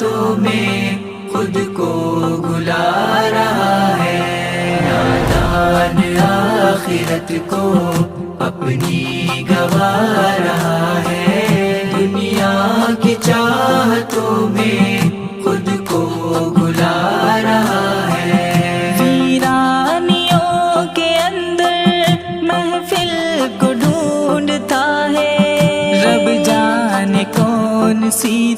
चाहतों में खुद को भुला रहा है। नादान आखिरत को अपनी गवा रहा है। दुनिया की चाहतों में खुद को भुला रहा है। वीरानियों के अंदर महफिल को ढूंढता है। रब जाने कौन सी